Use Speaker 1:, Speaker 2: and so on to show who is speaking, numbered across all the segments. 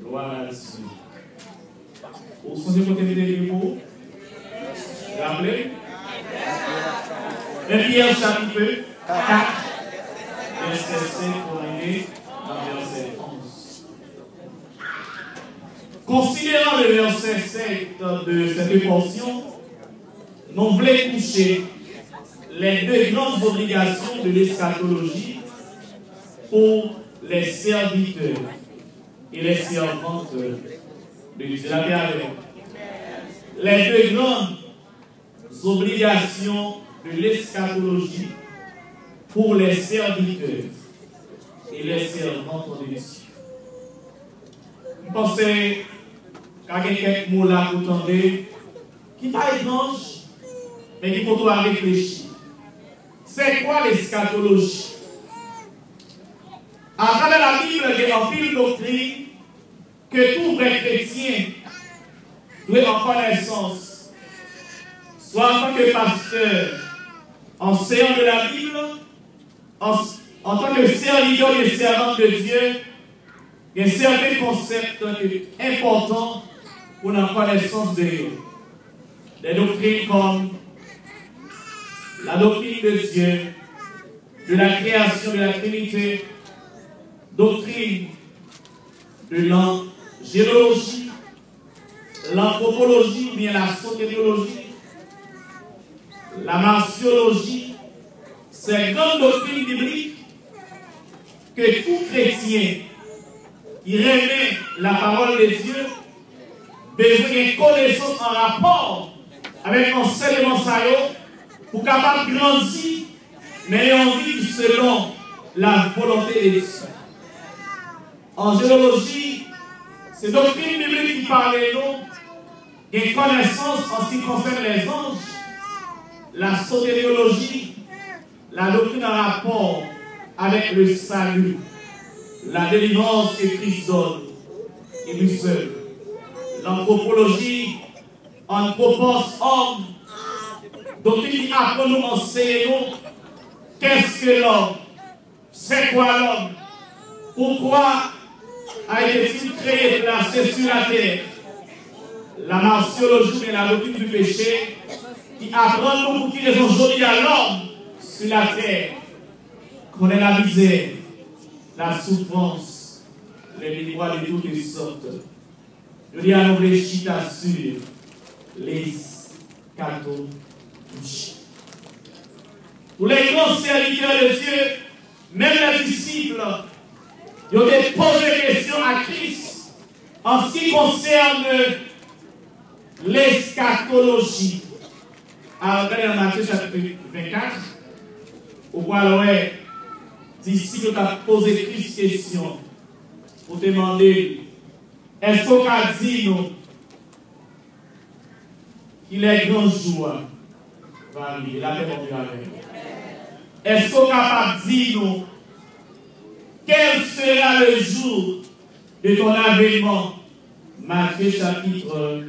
Speaker 1: Gloire à Dieu. Au son de côté de vous, rappelez. Et Pierre chapitre 4, verset 5 pour arriver dans verset 11. Considérant le verset 7 de cette portion, nous voulons toucher les deux grandes obligations de l'eschatologie pour les serviteurs et les servantes de Dieu. La paix avec nous. Les deux grandes obligations de l'eschatologie pour les serviteurs et les servantes de Dieu. Je pense qu'à quelques mots là pour entendre, qui n'est pas étrange, mais qu'il faut réfléchir. C'est quoi l'eschatologie? À travers la Bible, il y a une doctrine que tout vrai chrétien doit en connaissance, soit en tant que pasteur, enseignant de la Bible, en tant que serviteur et servante de Dieu. Il y a certains concepts importants pour la connaissance de Dieu. Des doctrines comme la doctrine de Dieu, de la création de la Trinité, doctrine de l'angélologie, l'anthropologie ou bien la soteriologie, la martiologie, ces grandes doctrines bibliques que tout chrétien qui remet la parole de Dieu besoin d'une connaissance en rapport avec l'enseignement pour capable de grandir, mais en vivre selon la volonté de Dieu. En géologie, c'est doctrine biblique qui parle de nous, une connaissance en ce qui concerne les anges, la sotériologie, la doctrine en rapport avec le salut, la délivrance que Christ donne, et lui seul. L'anthropologie, anthropos, homme, doctrine qui apprend nous enseigner nous, qu'est-ce que l'homme, c'est quoi l'homme, pourquoi a été-il créé, placé sur la terre. La martiologie et la doctrine du péché qui apprend nous pour qui raison aujourd'hui à l'homme sur la terre, connaît la misère, la souffrance, les déboires de toutes les sortes. Je dis à nous réfléchir sur les catholiques. Pour les grands serviteurs de Dieu, même les disciples, ils ont posé des questions à Christ en ce qui concerne l'eschatologie. Alors, regardez dans Matthieu chapitre 24, au voit ouais, disciples ont posé Christ question pour demander est-ce qu'on a dit nous qu'il est grand jour va arriver, la paix va arriver. Est-ce qu'on a dit nous quel sera le jour de ton avènement? Matthieu chapitre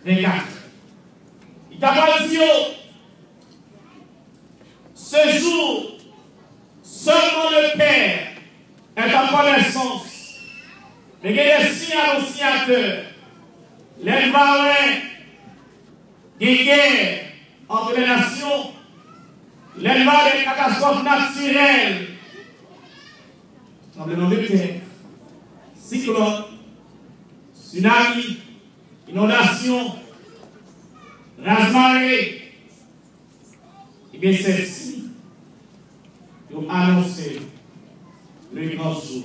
Speaker 1: 24. Il t'a pas dit, ce jour, seulement le Père est en connaissance. Mais il y a des signes annonciateurs, les marins, des guerres entre les nations, les marins des catastrophes naturelles, tremblement de terre, cyclone, tsunami, inondation, rase-marée. Et bien celle-ci, nous annoncer le grand jour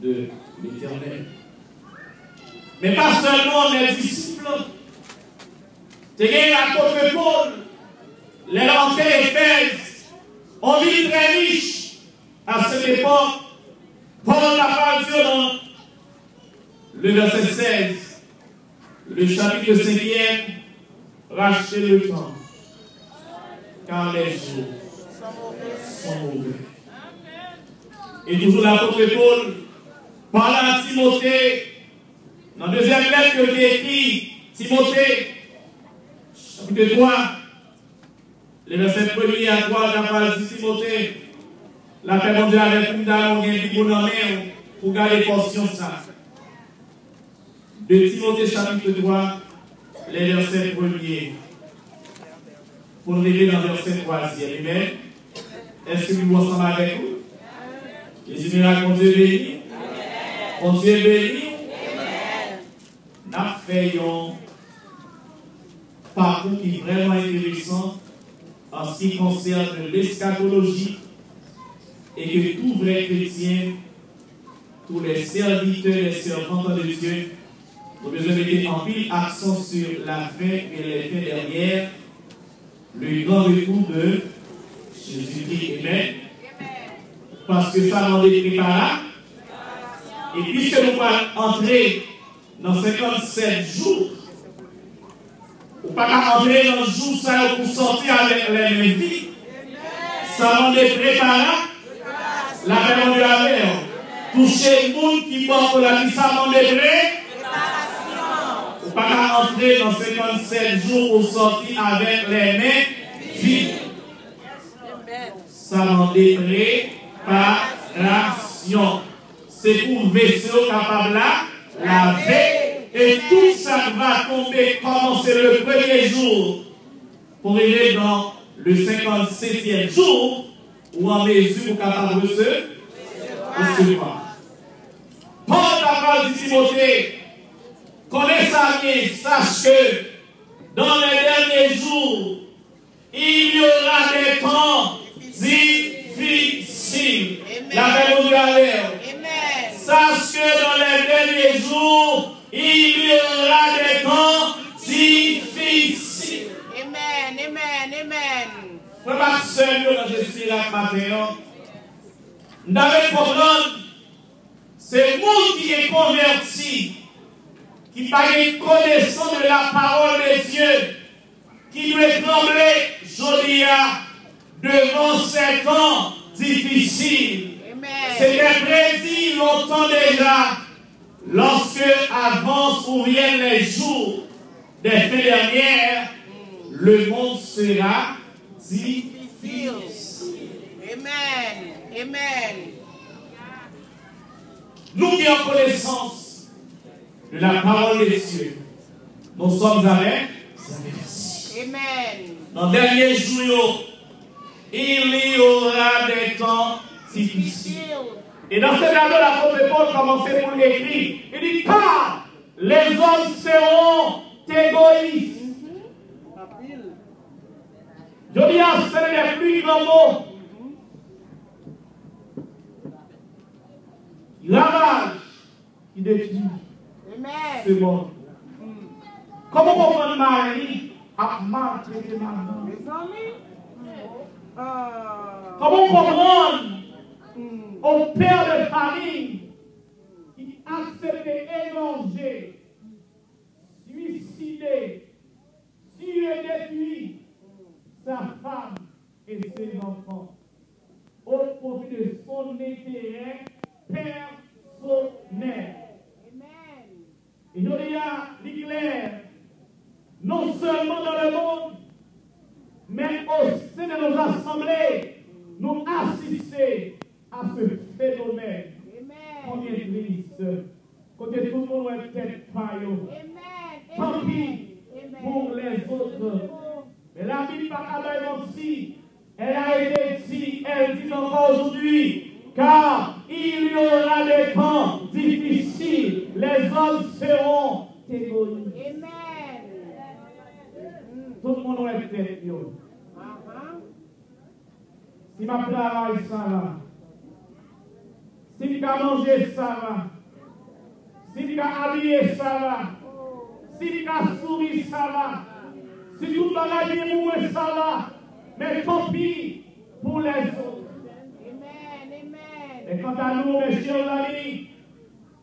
Speaker 1: de l'Éternel. Mais pas seulement les disciples, c'est qu'il y a l'apôtre Paul, les rentrées Éphèse, on vit très riche à cette époque. Paul n'a pas dit dans le verset 16, le chapitre 5e, rachetez le temps, car les jours sont mauvais. Et toujours l'apôtre Paul parle à Timothée, dans la deuxième lettre que j'ai écrit, Timothée, chapitre 3, le verset 1er à 3, j'ai parlé de Timothée, la paix mondiale avec nous, nous avons pour garder portion ça. de Timothée chapitre 3, les versets premiers. Pour nous arriver dans le verset 3e. Amen. Est-ce que nous ensemble avec vous? Les miracles, mon Dieu béni. Mon Dieu béni. Nous faisons un parcours qui est vraiment intéressant en ce qui concerne l'eschatologie et que tout vrai chrétien, tous les serviteurs et servantes de Dieu, nous devons mettre en pile accent sur la fin et les fins dernières, le grand retour de Jésus-Christ. Amen. Parce que ça m'en est préparé. Et puisque nous allons entrer dans 57 jours, ou pas entrer dans le jour ça pour sortir avec les mêmes vies, ça m'en est préparé. La paix de la mer. Toucher le monde qui porte la vie, ça m'en est préparé. Ou pas entrer dans 57 jours pour sortir avec les mêmes vies. Ça m'en est préparation. C'est pour vaisseau capable là, laver, et tout ça va tomber, commencer le premier jour, pour arriver dans le 57e jour, ou en mesure pour capable de se recevoir. Paul la parole de Timothée, connais ça bien, sache que dans les derniers jours, il y aura des temps difficiles. La paix de la l'air. Sache que dans les derniers jours, il y aura des temps difficiles.
Speaker 2: Amen, amen, amen.
Speaker 1: Frère Marcel, quand je suis là matin, nous devons comprendre, c'est le monde qui est converti, qui n'a pas une connaissance de la parole de Dieu, qui doit trembler, je devant ces temps difficiles. C'était prédit longtemps déjà, lorsque avancent ou viennent les jours des fins dernières, le monde sera difficile.
Speaker 2: Amen. Amen.
Speaker 1: Nous qui avons connaissance de la parole de Dieu, nous sommes avec.
Speaker 2: Amen.
Speaker 1: Dans les derniers jours, il y aura des temps difficiles. Et dans ce tableau, l'apôtre Paul commençait pour l'écrire. Il dit, car les hommes seront égoïstes. Je dis à ce les plus grands mots. Ravage qui détruit ce monde. Comment comprendre Marie a maltraité maman? Comment comprendre au père de famille qui acceptait égorger, suicider, tuer, détruire sa femme et ses enfants au profit de son intérêt personnel. Et je dis à l'éclair, non seulement dans le monde, mais au sein de nos assemblées, nous assister à ce phénomène. Combien triste, quand tout le monde est tête paillot. Tant pis pour les autres. Mais la Bible par si elle a été dit, elle dit encore aujourd'hui, car il y aura des temps difficiles, les hommes seront égoïstes. Tout le monde est tête paillot. Si ma travail, ça va. Si je manger, ça va. Si je habiller, ça va. Si je sourire, ça va. Si tout le bagage est moué, ça va. Mais tant pis pour les autres. Et quant à nous, mes chers amis,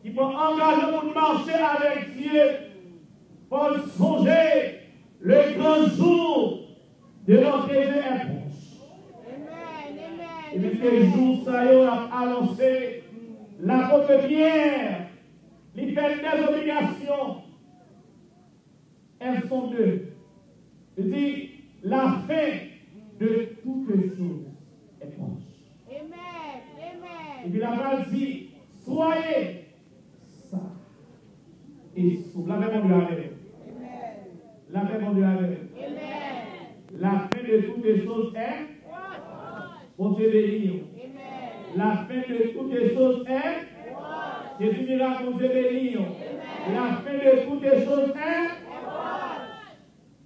Speaker 1: qui vont engager pour marcher avec Dieu, pour songer le grand jour de notre Dieu est proche. Et puisque le jour, ça y est, a annoncé, l'apôtre Pierre, il fait des obligations. Elles sont deux. Il dit, la fin de toutes choses est proche. Et puis la phrase dit, soyez ça. et souple. La paix, mon Dieu, avec. La paix, mon Dieu, avec. La fin de toutes les choses est. Mon Dieu béni. La fin de toutes les choses est. Jésus miracle, mon Dieu béni. La fin de toutes les choses est.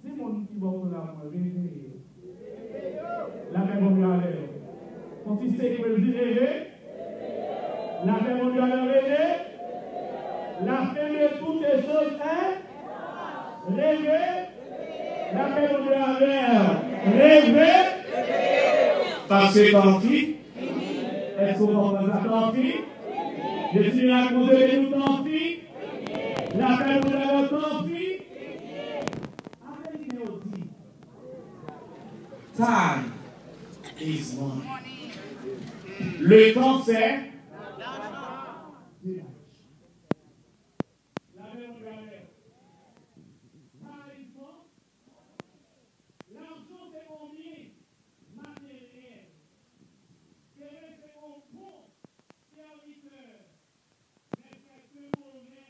Speaker 1: C'est mon petit bon pour la moi. La paix, mon Dieu, avec. Quand tu sais que je dis rêver. La paix, mon Dieu, avec. La fin de toutes les choses est. Rêver. La paix, mon Dieu, avec. Rêver. Parce que tant pis. Est-ce qu'on comprend ça? Tant pis. Je suis là pour vous aider, tant pis. La paix, mon Dieu, avec. Tant pis. Time is money. Le temps c'est l'argent c'est combien matériel. C'est mon bon serviteur. Mais c'est que mauvais.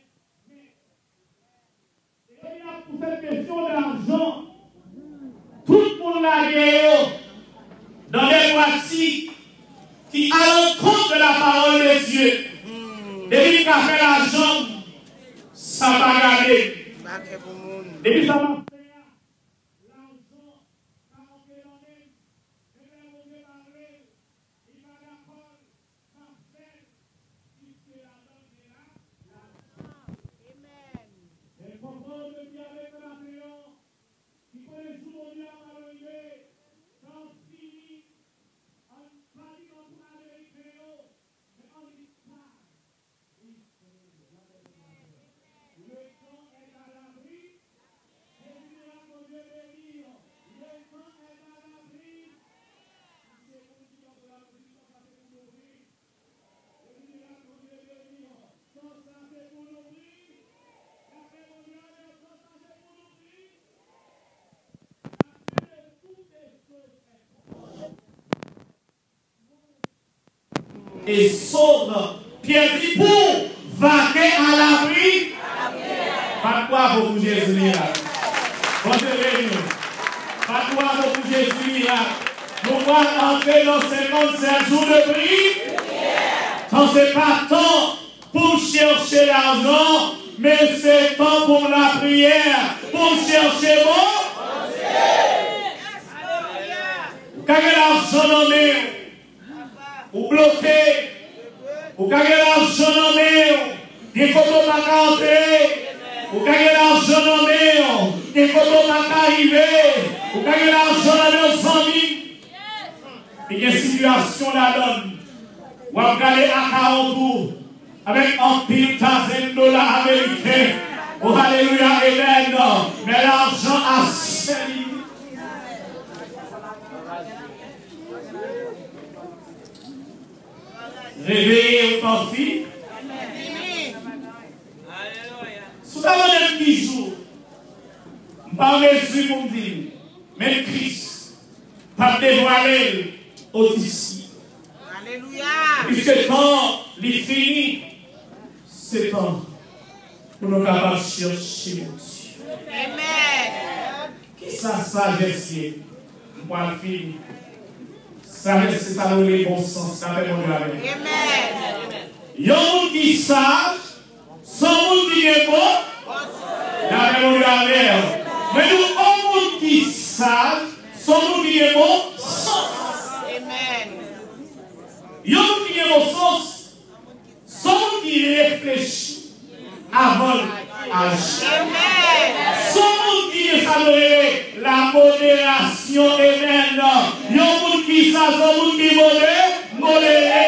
Speaker 1: Et là, pour cette question d'argent, tout le monde l'a gagné dans les pratiques qui, à l'encontre de la parole de Dieu, depuis qu'il a fait l'argent, ça va garder. Depuis ça va. Et sauve Pierre dit pour vaquer à l'abri. Pas quoi pour Jésus miracle. Pas quoi pour Jésus miracle. Nous allons entrer dans 57 jours de prix. Quand ce n'est pas temps pour chercher l'argent, mais c'est temps pour la prière, pour chercher bon. Quand il y a l'argent nommé, ou bloqué, ou gagner l'argent nommé, des photos pas entrer, ou gagner l'argent nommé, des photos pas arriver, ou gagner l'argent nommé aux familles. Et il y a une situation là-dedans, ou à regarder à 40 tours, avec un pile $1,000 américains, oh alléluia, amen, mais l'argent a servi. Réveillez autant fille. Sous la même qui joue, je parle de pour me dire, mais Christ, pas dévoiler aux disciples.
Speaker 2: Alléluia.
Speaker 1: Puisque quand il finit, c'est temps pour nous capables de chercher mon Dieu.
Speaker 2: Amen.
Speaker 1: Qui ça sagesse? Moi, le fini. Sagesse, c'est ça le bon sens. Ça fait mon Dieu avec.
Speaker 2: Amen.
Speaker 1: Il y a un monde qui sage, sans monde qui est bon, la même Dieu avec. Mais nous, un monde qui sage, sans monde qui est bon, sens.
Speaker 2: Amen.
Speaker 1: Il y a un monde qui est bon sens, sans monde qui réfléchit avant d'agir.
Speaker 2: Amen.
Speaker 1: Sans monde qui est salué la modération est maintenant. Il y a un monde qui sage, sans monde qui est modéré.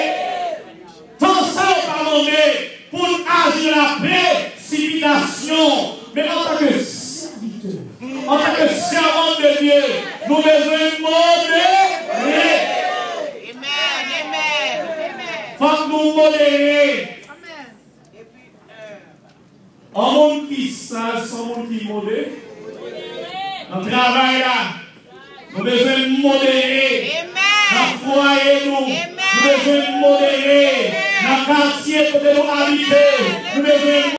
Speaker 1: Tant ça, on va demander pour agir la précipitation. Mais en tant que serviteur, en tant que servant de Dieu, nous devons modérer.
Speaker 2: Amen. Amen.
Speaker 1: Faut que nous modérer. Un monde qui sage, sans monde qui modère. Dans le travail là, nous devons modérer. Dans le foyer, nous devons modérer. Dans le quartier que nous habitons, nous devons